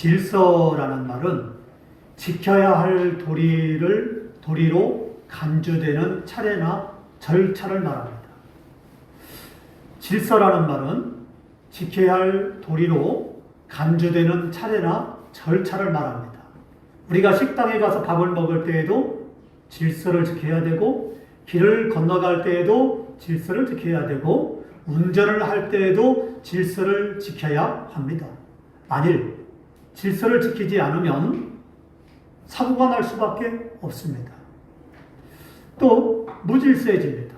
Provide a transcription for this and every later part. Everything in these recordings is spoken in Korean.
질서라는 말은 지켜야 할 도리로 간주되는 차례나 절차를 말합니다. 질서라는 말은 지켜야 할 도리로 간주되는 차례나 절차를 말합니다. 우리가 식당에 가서 밥을 먹을 때에도 질서를 지켜야 되고, 길을 건너갈 때에도 질서를 지켜야 되고, 운전을 할 때에도 질서를 지켜야 합니다. 만일 질서를 지키지 않으면 사고가 날 수밖에 없습니다. 또 무질서해집니다.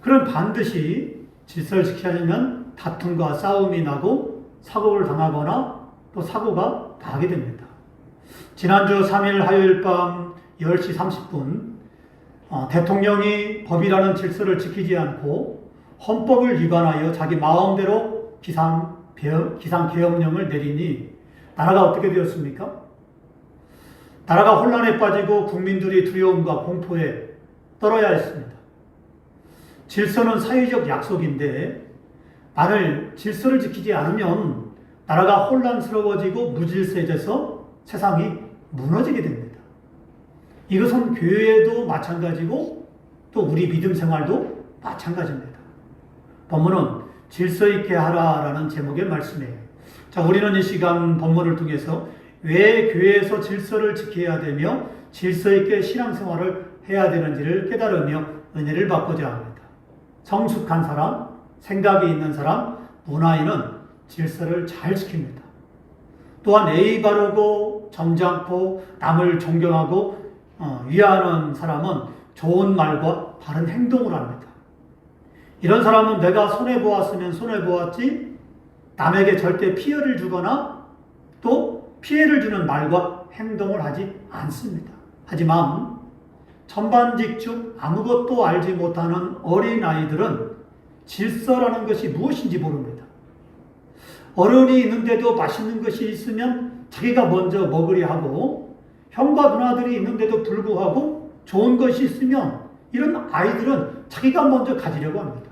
그럼 반드시 질서를 지키려면 다툼과 싸움이 나고 사고를 당하거나 또 사고가 나게 됩니다. 지난주 3일 화요일 밤 10시 30분 대통령이 법이라는 질서를 지키지 않고 헌법을 위반하여 자기 마음대로 기상계엄령을 내리니 나라가 어떻게 되었습니까? 나라가 혼란에 빠지고 국민들이 두려움과 공포에 떨어야 했습니다. 질서는 사회적 약속인데 만일 질서를 지키지 않으면 나라가 혼란스러워지고 무질서해져서 세상이 무너지게 됩니다. 이것은 교회도 마찬가지고 또 우리 믿음 생활도 마찬가지입니다. 본문은 질서 있게 하라라는 제목의 말씀이에요. 자, 우리는 이 시간 본문을 통해서 왜 교회에서 질서를 지켜야 되며 질서 있게 신앙생활을 해야 되는지를 깨달으며 은혜를 받고자 합니다. 성숙한 사람, 생각이 있는 사람, 문화인은 질서를 잘 지킵니다. 또한 예의 바르고 점잖고 남을 존경하고 위하는 사람은 좋은 말과 바른 행동을 합니다. 이런 사람은 내가 손해보았으면 손해보았지 남에게 절대 피해를 주거나 또 피해를 주는 말과 행동을 하지 않습니다. 하지만 천반직축 아무것도 알지 못하는 어린아이들은 질서라는 것이 무엇인지 모릅니다. 어른이 있는데도 맛있는 것이 있으면 자기가 먼저 먹으려 하고 형과 누나들이 있는데도 불구하고 좋은 것이 있으면 이런 아이들은 자기가 먼저 가지려고 합니다.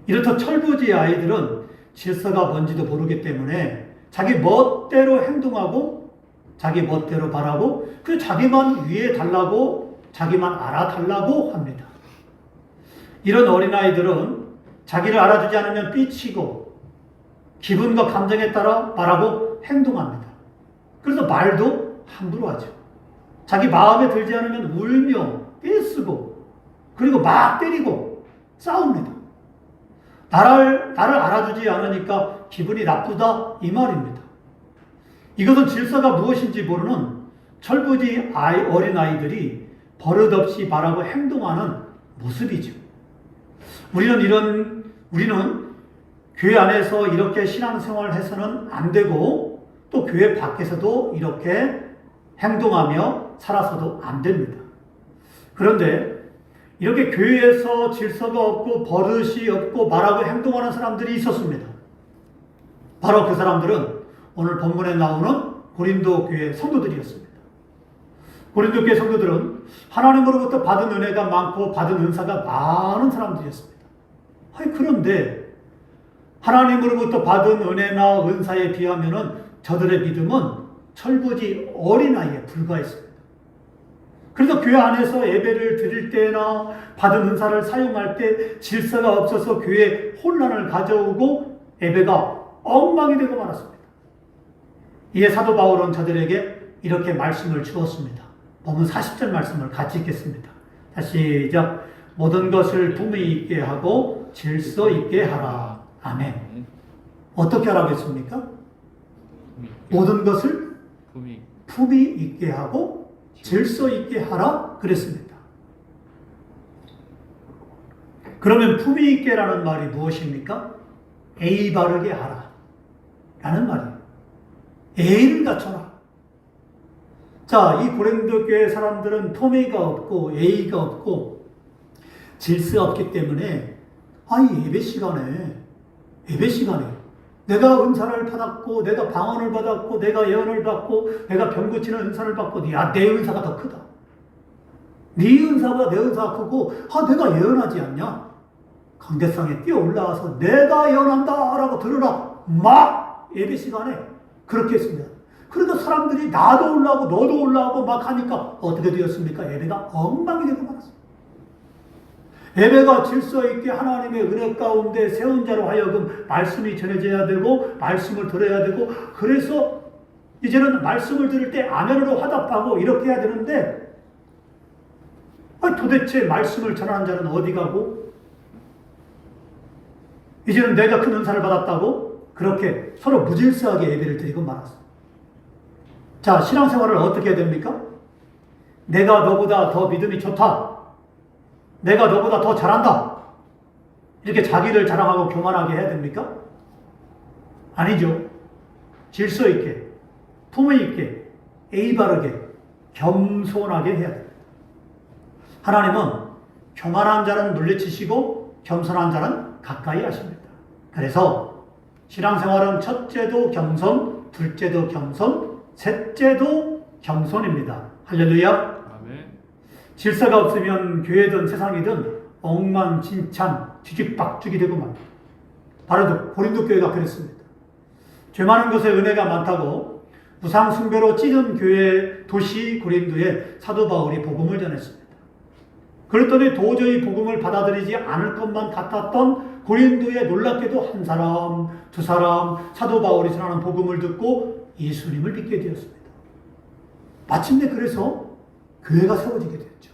이렇듯 철부지 아이들은 질서가 뭔지도 모르기 때문에 자기 멋대로 행동하고 자기 멋대로 바라고 그 자기만 위해 달라고 자기만 알아달라고 합니다. 이런 어린아이들은 자기를 알아주지 않으면 삐치고 기분과 감정에 따라 말하고 행동합니다. 그래서 말도 함부로 하죠. 자기 마음에 들지 않으면 울며 떼쓰고 그리고 막 때리고 싸웁니다. 나를 알아주지 않으니까 기분이 나쁘다 이 말입니다. 이것은 질서가 무엇인지 모르는 철부지 어린아이들이 버릇없이 말하고 행동하는 모습이죠. 우리는 교회 안에서 이렇게 신앙생활을 해서는 안 되고 또 교회 밖에서도 이렇게 행동하며 살아서도 안 됩니다. 그런데 이렇게 교회에서 질서가 없고 버릇이 없고 말하고 행동하는 사람들이 있었습니다. 바로 그 사람들은 오늘 본문에 나오는 고린도 교회 성도들이었습니다. 고린도 교회 성도들은 하나님으로부터 받은 은혜가 많고 받은 은사가 많은 사람들이었습니다. 그런데 하나님으로부터 받은 은혜나 은사에 비하면 저들의 믿음은 철부지 어린아이에 불과했습니다. 그래서 교회 안에서 예배를 드릴 때나 받은 은사를 사용할 때 질서가 없어서 교회에 혼란을 가져오고 예배가 엉망이 되고 말았습니다. 이에 사도 바울은 저들에게 이렇게 말씀을 주었습니다. 본문 40절 말씀을 같이 읽겠습니다. 다시 시작. 모든 것을 품위 있게 하고 질서 있게 하라. 아멘. 어떻게 하라고 했습니까? 모든 것을 품위 있게 하고 질서 있게 하라 그랬습니다. 그러면 품위 있게라는 말이 무엇입니까? 예의 바르게 하라 라는 말이에요. 예의를 갖춰라. 자, 이 고린도 교회 사람들은 품위가 없고 예의가 없고 질서가 없기 때문에 예배 시간에 내가 은사를 받았고 내가 방언을 받았고 내가 예언을 받고 내가 병 고치는 은사를 받고 내 은사가 더 크다. 네 은사보다 내 은사가 크고 내가 예언하지 않냐? 강대상에 뛰어 올라와서 내가 예언한다 라고 들으라 막 예배 시간에 그렇게 했습니다. 그러니까 사람들이 나도 올라오고 너도 올라오고 막 하니까 어떻게 되었습니까? 예배가 엉망이 되고 말았습니다. 예배가 질서 있게 하나님의 은혜 가운데 세운 자로 하여금 말씀이 전해져야 되고 말씀을 들어야 되고, 그래서 이제는 말씀을 들을 때 아멘으로 화답하고 이렇게 해야 되는데, 도대체 말씀을 전하는 자는 어디 가고, 이제는 내가 큰 은사를 받았다고 그렇게 서로 무질서하게 예배를 드리고 말았습니다. 자, 신앙생활을 어떻게 해야 됩니까? 내가 너보다 더 믿음이 좋다, 내가 너보다 더 잘한다, 이렇게 자기를 자랑하고 교만하게 해야 됩니까? 아니죠. 질서 있게, 품위 있게, 예의 바르게, 겸손하게 해야 됩니다. 하나님은 교만한 자는 물리치시고 겸손한 자는 가까이 하십니다. 그래서 신앙생활은 첫째도 겸손, 둘째도 겸손, 셋째도 겸손입니다. 할렐루야. 아멘. 질서가 없으면 교회든 세상이든 엉망진창 뒤죽박죽이 되고 맙니다. 바로 고린도 교회가 그랬습니다. 죄 많은 곳에 은혜가 많다고 우상 숭배로 찌든 교회 도시 고린도에 사도 바울이 복음을 전했습니다. 그랬더니 도저히 복음을 받아들이지 않을 것만 같았던 고린도에 놀랍게도 한 사람, 두 사람 사도 바울이 전하는 복음을 듣고 예수님을 믿게 되었습니다. 마침내 그래서 교회가 세워지게 되었죠.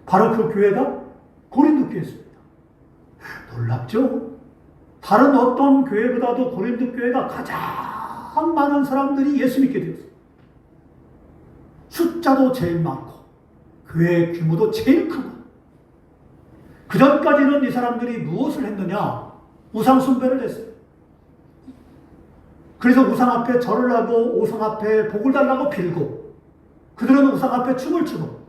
바로 그 교회가 고린도 교회였습니다. 놀랍죠? 다른 어떤 교회보다도 고린도 교회가 가장 많은 사람들이 예수 믿게 되었습니다. 숫자도 제일 많고 교회의 규모도 제일 크고, 그 전까지는 이 사람들이 무엇을 했느냐? 우상 숭배를 했어요. 그래서 우상 앞에 절을 하고 우상 앞에 복을 달라고 빌고, 그들은 우상 앞에 춤을 추고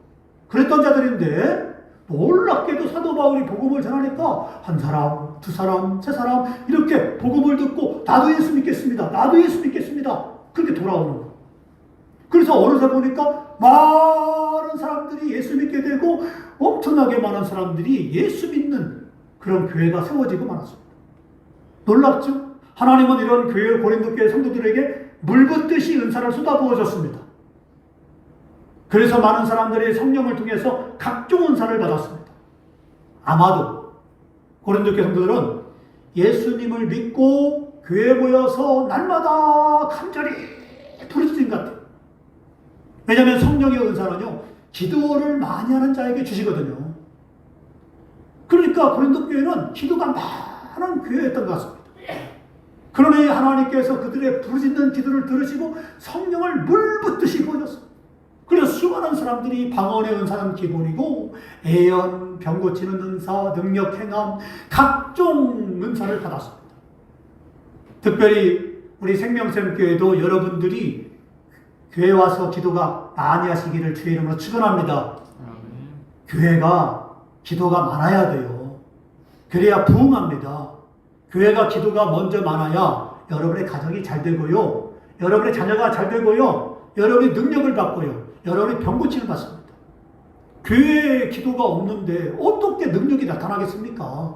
그랬던 자들인데, 놀랍게도 사도 바울이 복음을 전하니까 한 사람, 두 사람, 세 사람 이렇게 복음을 듣고 나도 예수 믿겠습니다, 나도 예수 믿겠습니다, 그렇게 돌아오는 거예요. 그래서 어느새 보니까 많은 사람들이 예수 믿게 되고 엄청나게 많은 사람들이 예수 믿는 그런 교회가 세워지고 말았습니다. 놀랍죠? 하나님은 이런 교회, 고린도 교회 성도들에게 물붓듯이 은사를 쏟아부어 줬습니다. 그래서 많은 사람들이 성령을 통해서 각종 은사를 받았습니다. 아마도 고린도 교회 성도들은 예수님을 믿고 교회에 모여서 날마다 간절히 부르짖은 것 같아요. 왜냐하면 성령의 은사는요, 기도를 많이 하는 자에게 주시거든요. 그러니까 고린도 교회는 기도가 많은 교회였던 것 같습니다. 그러니 하나님께서 그들의 부르짖는 기도를 들으시고 성령을 물붓듯이 부어줬습니다. 그래서 수많은 사람들이 방언의 은사는 기본이고 애연, 병 고치는 은사, 능력 행함, 각종 은사를 받았습니다. 특별히 우리 생명샘 교회도 여러분들이 교회 와서 기도가 많이 하시기를 주의 이름으로 축원합니다. 교회가 기도가 많아야 돼요. 그래야 부흥합니다. 교회가 기도가 먼저 많아야 여러분의 가정이 잘 되고요, 여러분의 자녀가 잘 되고요, 여러분이 능력을 받고요, 여러분이 병 고침을 받습니다. 교회에 기도가 없는데 어떻게 능력이 나타나겠습니까?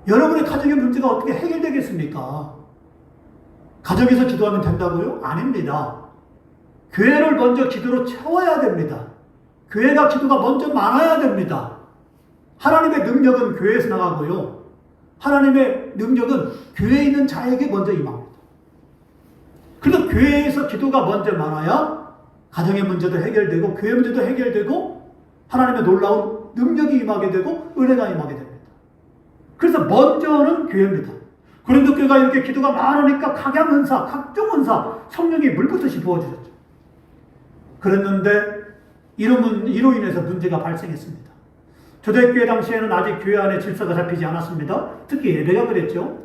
여러분의 가정의 문제가 어떻게 해결되겠습니까? 가정에서 기도하면 된다고요? 아닙니다. 교회를 먼저 기도로 채워야 됩니다. 교회가 기도가 먼저 많아야 됩니다. 하나님의 능력은 교회에서 나가고요, 하나님의 능력은 교회에 있는 자에게 먼저 임합니다. 그래서 교회에서 기도가 먼저 많아야 가정의 문제도 해결되고 교회 문제도 해결되고 하나님의 놀라운 능력이 임하게 되고 은혜가 임하게 됩니다. 그래서 먼저는 교회입니다. 고린도 교회가 이렇게 기도가 많으니까 각양 은사, 각종 은사, 성령이 물붓듯이 부어주셨죠. 그랬는데 이로 인해서 문제가 발생했습니다. 초대교회 당시에는 아직 교회 안에 질서가 잡히지 않았습니다. 특히 예배가 그랬죠.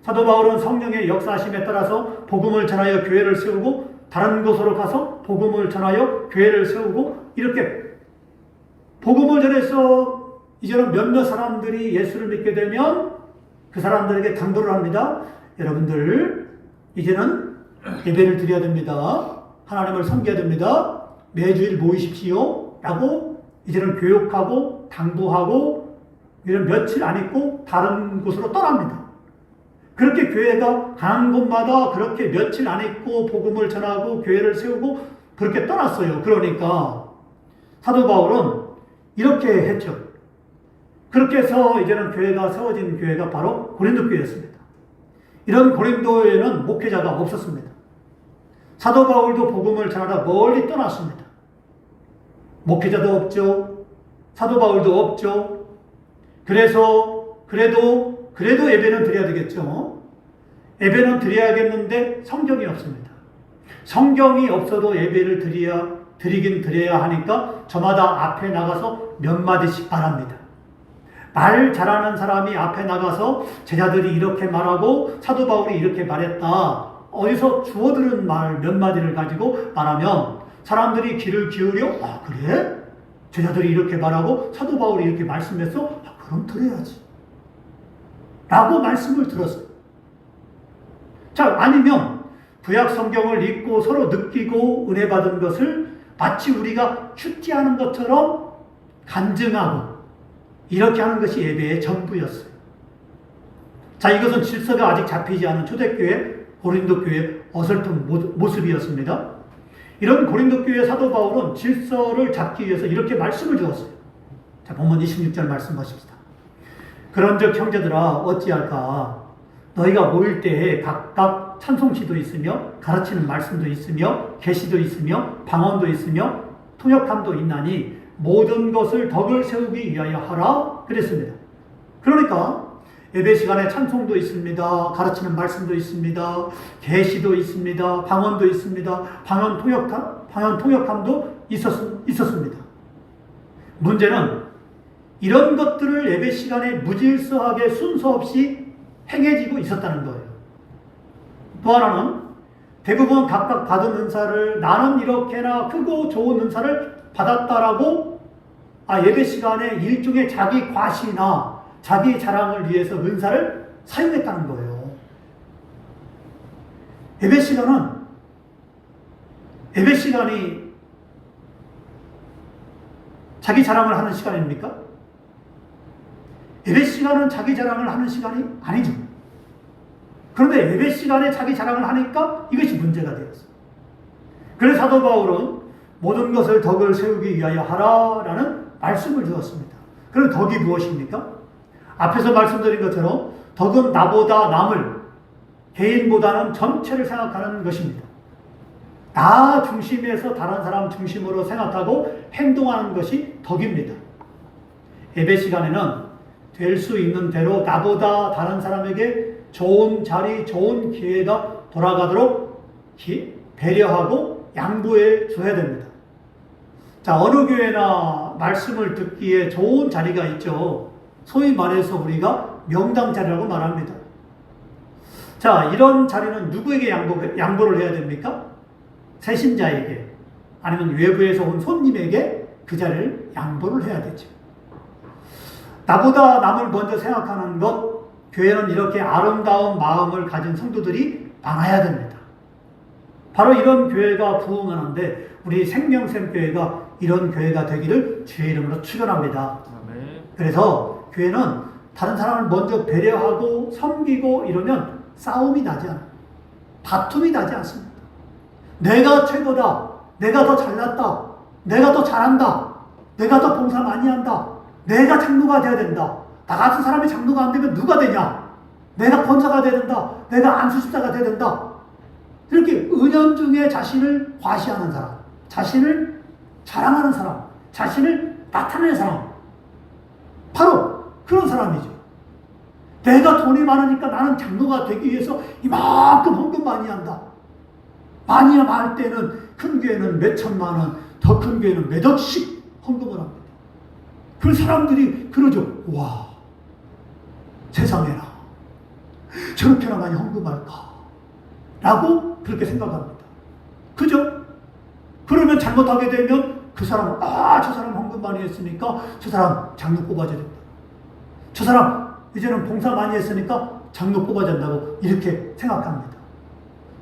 사도 바울은 성령의 역사하심에 따라서 복음을 전하여 교회를 세우고 다른 곳으로 가서 복음을 전하여 교회를 세우고, 이렇게 복음을 전해서 이제는 몇몇 사람들이 예수를 믿게 되면 그 사람들에게 당부를 합니다. 여러분들 이제는 예배를 드려야 됩니다. 하나님을 섬겨야 됩니다. 매주일 모이십시오 라고 이제는 교육하고 당부하고, 이런 며칠 안 있고 다른 곳으로 떠납니다. 그렇게 교회가 가는 곳마다 그렇게 며칠 안 있고 복음을 전하고 교회를 세우고 그렇게 떠났어요. 그러니까 사도 바울은 이렇게 했죠. 그렇게 해서 이제는 교회가 세워진 교회가 바로 고린도 교회였습니다. 이런 고린도에는 목회자가 없었습니다. 사도 바울도 복음을 전하러 멀리 떠났습니다. 목회자도 없죠. 사도 바울도 없죠. 그래서 그래도 예배는 드려야 되겠죠. 예배는 드려야겠는데 성경이 없습니다. 성경이 없어도 예배를 드리긴 드려야 하니까 저마다 앞에 나가서 몇 마디씩 말합니다. 말 잘하는 사람이 앞에 나가서 제자들이 이렇게 말하고 사도 바울이 이렇게 말했다. 어디서 주워들은 말 몇 마디를 가지고 말하면 사람들이 귀를 기울여 아 그래? 제자들이 이렇게 말하고 사도 바울이 이렇게 말씀했어? 아, 그럼 들어야지. 라고 말씀을 들었어요. 자, 아니면 구약 성경을 읽고 서로 느끼고 은혜 받은 것을 마치 우리가 큐티하는 것처럼 간증하고 이렇게 하는 것이 예배의 전부였어요. 자, 이것은 질서가 아직 잡히지 않은 초대교회 고린도 교회의 어설픈 모습이었습니다. 이런 고린도 교회 사도 바울은 질서를 잡기 위해서 이렇게 말씀을 주었어요. 자, 본문 26절 말씀 보십시다. 그런즉 형제들아 어찌할까 너희가 모일 때에 각각 찬송시도 있으며 가르치는 말씀도 있으며 계시도 있으며 방언도 있으며 통역함도 있나니 모든 것을 덕을 세우기 위하여 하라 그랬습니다. 그러니까 예배 시간에 찬송도 있습니다. 가르치는 말씀도 있습니다. 계시도 있습니다. 방언도 있습니다. 방언 통역함도 있었습니다. 문제는 이런 것들을 예배 시간에 무질서하게 순서 없이 행해지고 있었다는 거예요. 또 하나는 대부분 각각 받은 은사를 나는 이렇게나 크고 좋은 은사를 받았다라고 예배 시간에 일종의 자기 과시나 자기 자랑을 위해서 은사를 사용했다는 거예요. 예배 시간이 자기 자랑을 하는 시간입니까? 예배 시간은 자기 자랑을 하는 시간이 아니죠. 그런데 예배 시간에 자기 자랑을 하니까 이것이 문제가 되었어요. 그래서 사도 바울은 모든 것을 덕을 세우기 위하여 하라라는 말씀을 주었습니다. 그럼 덕이 무엇입니까? 앞에서 말씀드린 것처럼 덕은 나보다 남을 개인보다는 전체를 생각하는 것입니다. 나 중심에서 다른 사람 중심으로 생각하고 행동하는 것이 덕입니다. 예배 시간에는 될 수 있는 대로 나보다 다른 사람에게 좋은 자리, 좋은 기회가 돌아가도록 배려하고 양보해 줘야 됩니다. 자, 어느 교회나 말씀을 듣기에 좋은 자리가 있죠. 소위 말해서 우리가 명당 자리라고 말합니다. 자, 이런 자리는 누구에게 양보를 해야 됩니까? 세신자에게 아니면 외부에서 온 손님에게 그 자리를 양보를 해야 되죠. 나보다 남을 먼저 생각하는 것, 교회는 이렇게 아름다운 마음을 가진 성도들이 많아야 됩니다. 바로 이런 교회가 부흥하는데 우리 생명샘 교회가 이런 교회가 되기를 주의 이름으로 축원합니다. 그래서 교회는 다른 사람을 먼저 배려하고 섬기고 이러면 싸움이 나지 않아요. 다툼이 나지 않습니다. 내가 최고다. 내가 더 잘났다. 내가 더 잘한다. 내가 더 봉사 많이 한다. 내가 장로가 돼야 된다. 나 같은 사람이 장로가 안 되면 누가 되냐? 내가 권사가 돼야 된다. 내가 안수집사가 돼야 된다. 이렇게 은연중에 자신을 과시하는 사람, 자신을 자랑하는 사람, 자신을 나타내는 사람, 바로 그런 사람이죠. 내가 돈이 많으니까 나는 장로가 되기 위해서 이만큼 헌금 많이 한다. 많이 할 때는 큰 교회는 몇 천만 원, 더 큰 교회는 몇 억씩 헌금을 합니다. 그 사람들이 그러죠. 와, 세상에나 저렇게나 많이 헌금할까? 라고 그렇게 생각합니다. 그죠? 그러면 잘못하게 되면 그 사람은 저 사람 헌금 많이 했으니까 저 사람 장로 뽑아줘야 된다. 저 사람 이제는 봉사 많이 했으니까 장로 뽑아야 된다고 이렇게 생각합니다.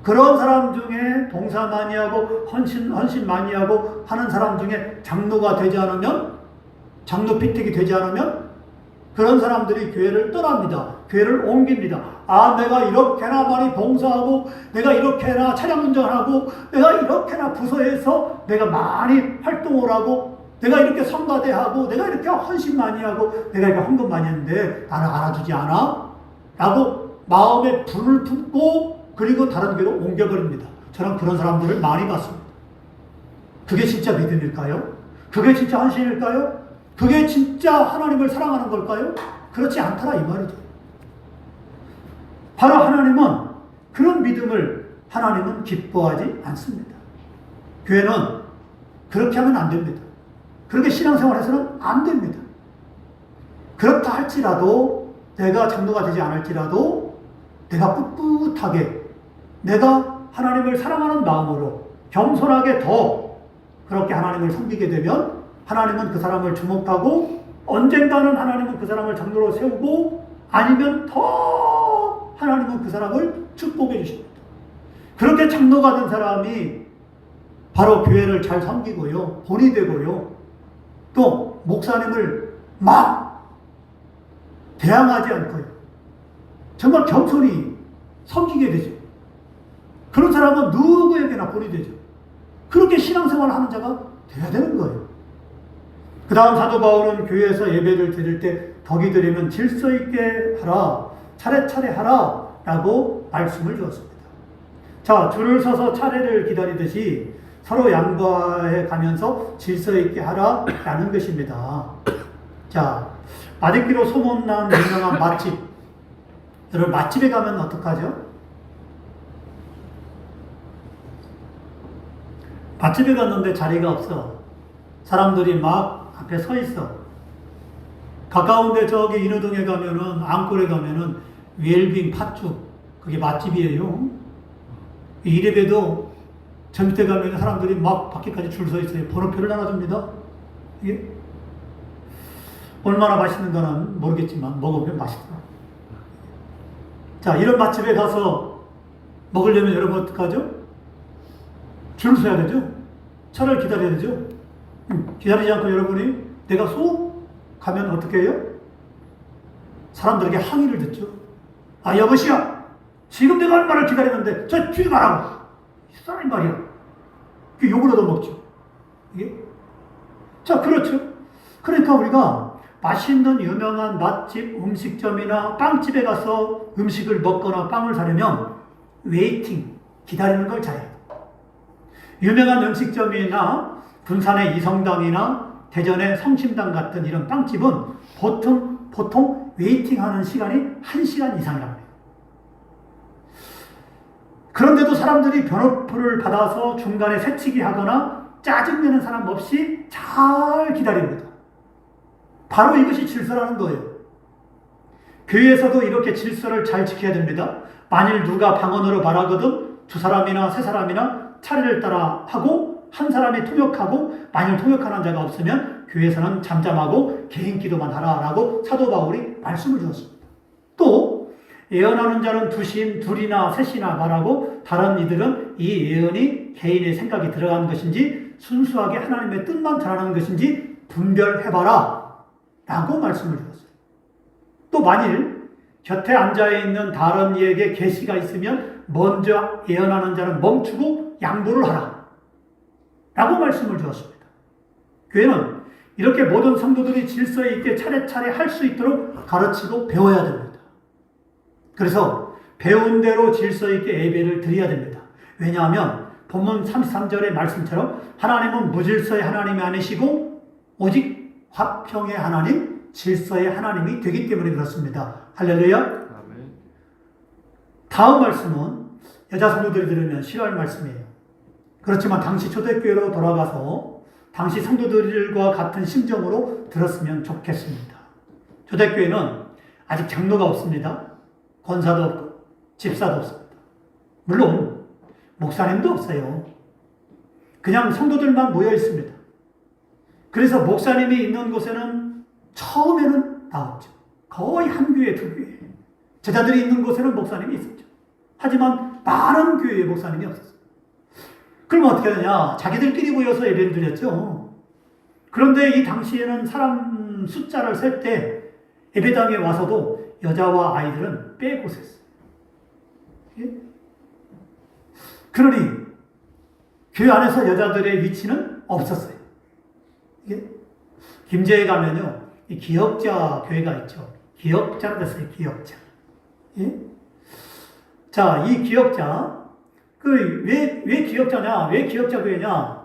그런 사람 중에 봉사 많이 하고 헌신 많이 하고 하는 사람 중에 장로가 되지 않으면, 장로 피택이 되지 않으면 그런 사람들이 교회를 떠납니다. 교회를 옮깁니다. 아, 내가 이렇게나 많이 봉사하고, 내가 이렇게나 차량 운전하고, 내가 이렇게나 부서에서 내가 많이 활동을 하고, 내가 이렇게 성가대하고, 내가 이렇게 헌신 많이 하고, 내가 이렇게 헌금 많이 했는데 나는 알아주지 않아? 라고 마음에 불을 품고 그리고 다른 교회로 옮겨버립니다. 저는 그런 사람들을 많이 봤습니다. 그게 진짜 믿음일까요? 그게 진짜 헌신일까요? 그게 진짜 하나님을 사랑하는 걸까요? 그렇지 않더라 이 말이죠. 바로 하나님은 그런 믿음을 하나님은 기뻐하지 않습니다. 교회는 그렇게 하면 안 됩니다. 그렇게 신앙생활해서는 안 됩니다. 그렇다 할지라도 내가 장로가 되지 않을지라도 내가 꿋꿋하게 내가 하나님을 사랑하는 마음으로 겸손하게 더 그렇게 하나님을 섬기게 되면 하나님은 그 사람을 주목하고 언젠가는 하나님은 그 사람을 장로로 세우고 아니면 더 하나님은 그 사람을 축복해 주십니다. 그렇게 장로가 된 사람이 바로 교회를 잘 섬기고요. 본이 되고요. 또 목사님을 막 대항하지 않고요. 정말 겸손히 섬기게 되죠. 그런 사람은 누구에게나 본이 되죠. 그렇게 신앙생활을 하는 자가 돼야 되는 거예요. 그 다음 사도 바울은 교회에서 예배를 드릴 때 덕이 드리면 질서 있게 하라, 차례차례 하라 라고 말씀을 주었습니다. 자, 줄을 서서 차례를 기다리듯이 서로 양보해 가면서 질서 있게 하라 라는 것입니다. 자, 맛있기로 소문난 유명한 맛집. 여러분 맛집에 가면 어떡하죠? 맛집에 갔는데 자리가 없어. 사람들이 막 앞에 서 있어. 가까운데 저기 인호동에 가면은, 앙골에 가면은 웰빙 팥죽. 그게 맛집이에요. 이래봬도 저 밑에 가면 사람들이 막 밖에까지 줄 서 있어요. 번호표를 나눠줍니다. 이게 얼마나 맛있는가는 모르겠지만 먹으면 맛있다. 자, 이런 맛집에 가서 먹으려면 여러분 어떡하죠? 줄 서야 되죠? 차를 기다려야 되죠? 기다리지 않고 여러분이 내가 쏙 가면 어떻게 해요? 사람들에게 항의를 듣죠. 아, 여보시야, 지금 내가 얼마나 기다렸는데 저 뒤에 가라고. 이 사람이 말이야. 그 욕을 얻어먹죠. 이게? 자, 그렇죠. 그러니까 우리가 맛있는 유명한 맛집, 음식점이나 빵집에 가서 음식을 먹거나 빵을 사려면 웨이팅, 기다리는 걸 잘해요. 유명한 음식점이나 군산의 이성당이나 대전의 성심당 같은 이런 빵집은 보통 웨이팅하는 시간이 1시간 이상이라고 해요. 그런데도 사람들이 변호표를 받아서 중간에 새치기 하거나 짜증내는 사람 없이 잘 기다립니다. 바로 이것이 질서라는 거예요. 교회에서도 이렇게 질서를 잘 지켜야 됩니다. 만일 누가 방언으로 말하거든 두 사람이나 세 사람이나 차례를 따라 하고 한 사람이 통역하고 만일 통역하는 자가 없으면 교회에서는 잠잠하고 개인 기도만 하라라고 사도 바울이 말씀을 주었습니다. 또 예언하는 자는 두심, 둘이나 셋이나 말하고 다른 이들은 이 예언이 개인의 생각이 들어가는 것인지 순수하게 하나님의 뜻만 전하는 것인지 분별해봐라 라고 말씀을 주었어요. 또 만일 곁에 앉아있는 다른 이에게 계시가 있으면 먼저 예언하는 자는 멈추고 양보를 하라 라고 말씀을 주었습니다. 교회는 이렇게 모든 성도들이 질서 있게 차례차례 할 수 있도록 가르치고 배워야 됩니다. 그래서 배운 대로 질서 있게 예배를 드려야 됩니다. 왜냐하면 본문 33절의 말씀처럼 하나님은 무질서의 하나님이 아니시고 오직 화평의 하나님, 질서의 하나님이 되기 때문에 그렇습니다. 할렐루야. 아멘. 다음 말씀은 여자 성도들이 들으면 싫어할 말씀이에요. 그렇지만 당시 초대교회로 돌아가서 당시 성도들과 같은 심정으로 들었으면 좋겠습니다. 초대교회는 아직 장로가 없습니다. 권사도 없고 집사도 없습니다. 물론 목사님도 없어요. 그냥 성도들만 모여 있습니다. 그래서 목사님이 있는 곳에는 처음에는 나왔죠. 거의 한 교회, 두 교회. 제자들이 있는 곳에는 목사님이 있었죠. 하지만 많은 교회에 목사님이 없었어요. 그럼 어떻게 하느냐? 자기들끼리 모여서 예배를 드렸죠. 그런데 이 당시에는 사람 숫자를 셀 때 예배당에 와서도 여자와 아이들은 빼고 섰어요. 예? 그러니 교회 안에서 여자들의 위치는 없었어요. 예? 김제에 가면요, 이 기역자 교회가 있죠. 기역자로 됐어요. 기역자. 예? 자, 이 기역자, 왜 기역자냐? 왜 기역자 교회냐?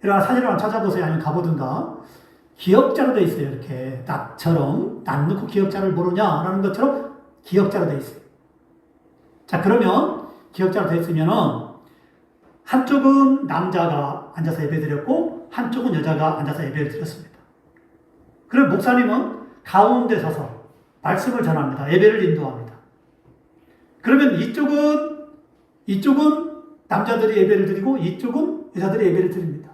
이런 사진을 한번 찾아보세요. 아니면 가보든가. 기역자로 돼 있어요. 이렇게. 낫처럼. 낫 넣고 기역자를 모르냐라는 것처럼 기역자로 돼 있어요. 자, 그러면 기역자로 돼 있으면은 한쪽은 남자가 앉아서 예배 드렸고, 한쪽은 여자가 앉아서 예배를 드렸습니다. 그럼 목사님은 가운데 서서 말씀을 전합니다. 예배를 인도합니다. 그러면 이쪽은 남자들이 예배를 드리고, 이쪽은 여자들이 예배를 드립니다.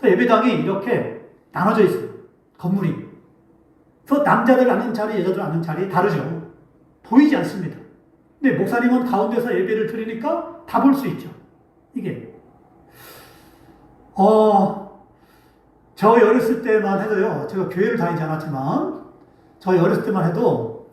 또 예배당이 이렇게 나눠져 있어요. 건물이. 그래서 남자들 앉는 자리, 여자들 앉는 자리 다르죠. 보이지 않습니다. 근데 목사님은 가운데서 예배를 드리니까 다 볼 수 있죠. 이게. 저희 어렸을 때만 해도요, 제가 교회를 다니지 않았지만, 저희 어렸을 때만 해도,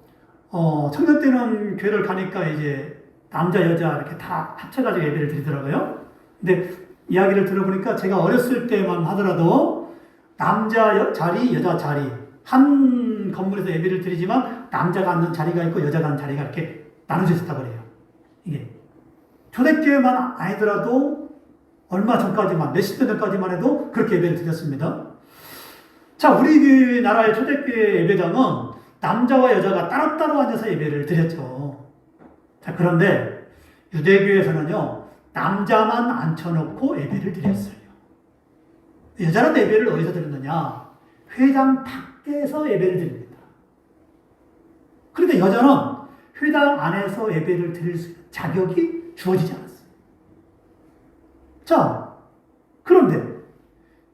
청년 때는 교회를 가니까 이제 남자, 여자 이렇게 다 합쳐가지고 예배를 드리더라고요. 근데 이야기를 들어보니까 제가 어렸을 때만 하더라도 남자 자리, 여자 자리, 한 건물에서 예배를 드리지만 남자가 앉는 자리가 있고 여자가 앉는 자리가 이렇게 나눠져 있었다고 그래요. 이게. 초대교회만 아니더라도 얼마 전까지만, 몇십 년 전까지만 해도 그렇게 예배를 드렸습니다. 자, 우리나라의 초대교회 예배당은 남자와 여자가 따로따로 앉아서 예배를 드렸죠. 자, 그런데 유대교회에서는요, 남자만 앉혀놓고 예배를 드렸어요. 여자는 예배를 어디서 드렸느냐? 회당 밖에서 예배를 드립니다. 그런데 여자는 회당 안에서 예배를 드릴 수 있는 자격이 주어지지 않았어요. 자, 그런데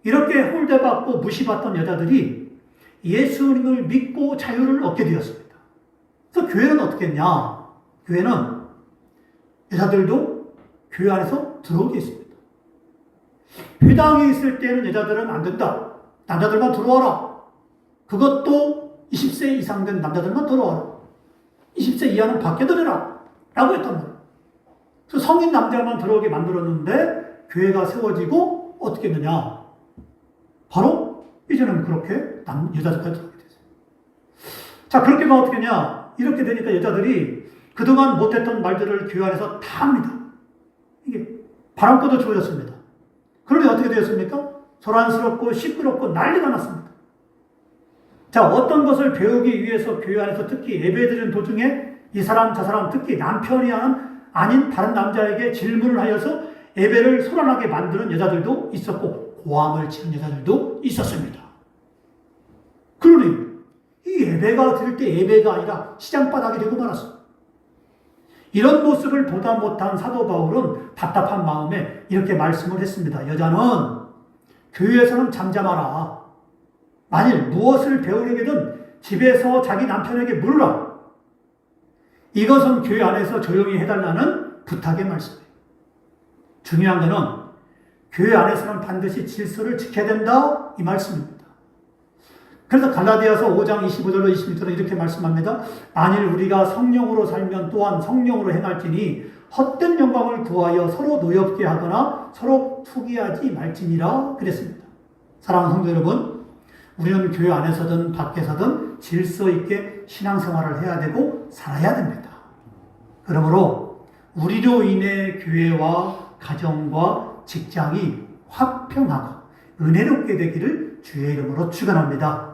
이렇게 홀대받고 무시받던 여자들이 예수님을 믿고 자유를 얻게 되었습니다. 그래서 교회는 어떻게 했냐? 교회는 여자들도 교회 안에서 들어오게 했습니다. 회당에 있을 때는 여자들은 안 된다. 남자들만 들어와라. 그것도 20세 이상 된 남자들만 들어와라. 20세 이하는 밖에 들어라. 라고 했단 말이에요. 그래서 성인 남자만 들어오게 만들었는데 교회가 세워지고 어떻게 했느냐? 바로 이제는 그렇게 여자들까지 들어오게 됐어요. 자, 그렇게가 어떻게 했냐? 이렇게 되니까 여자들이 그동안 못했던 말들을 교회 안에서 다 합니다. 이게 바람고도 주어졌습니다. 그러니 어떻게 되었습니까? 소란스럽고 시끄럽고 난리가 났습니다. 자, 어떤 것을 배우기 위해서 교회 안에서 특히 예배드리는 도중에 이 사람 저 사람 특히 남편이 아닌 다른 남자에게 질문을 하여서 예배를 소란하게 만드는 여자들도 있었고 고함을 치는 여자들도 있었습니다. 그러니 이 예배가 드릴 때 예배가 아니라 시장바닥이 되고 말았습니다. 이런 모습을 보다 못한 사도 바울은 답답한 마음에 이렇게 말씀을 했습니다. 여자는 교회에서는 잠잠하라. 만일 무엇을 배우려거든 집에서 자기 남편에게 물으라. 이것은 교회 안에서 조용히 해달라는 부탁의 말씀이에요. 중요한 것은 교회 안에서는 반드시 질서를 지켜야 된다 이 말씀입니다. 그래서 갈라디아서 5장 25절로 26절은 이렇게 말씀합니다. 만일 우리가 성령으로 살면 또한 성령으로 행할지니 헛된 영광을 구하여 서로 노엽게 하거나 서로 투기하지 말지니라 그랬습니다. 사랑하는 성도 여러분, 우리는 교회 안에서든 밖에서든 질서 있게 신앙생활을 해야 되고 살아야 됩니다. 그러므로 우리로 인해 교회와 가정과 직장이 화평하고 은혜롭게 되기를 주의 이름으로 축원합니다.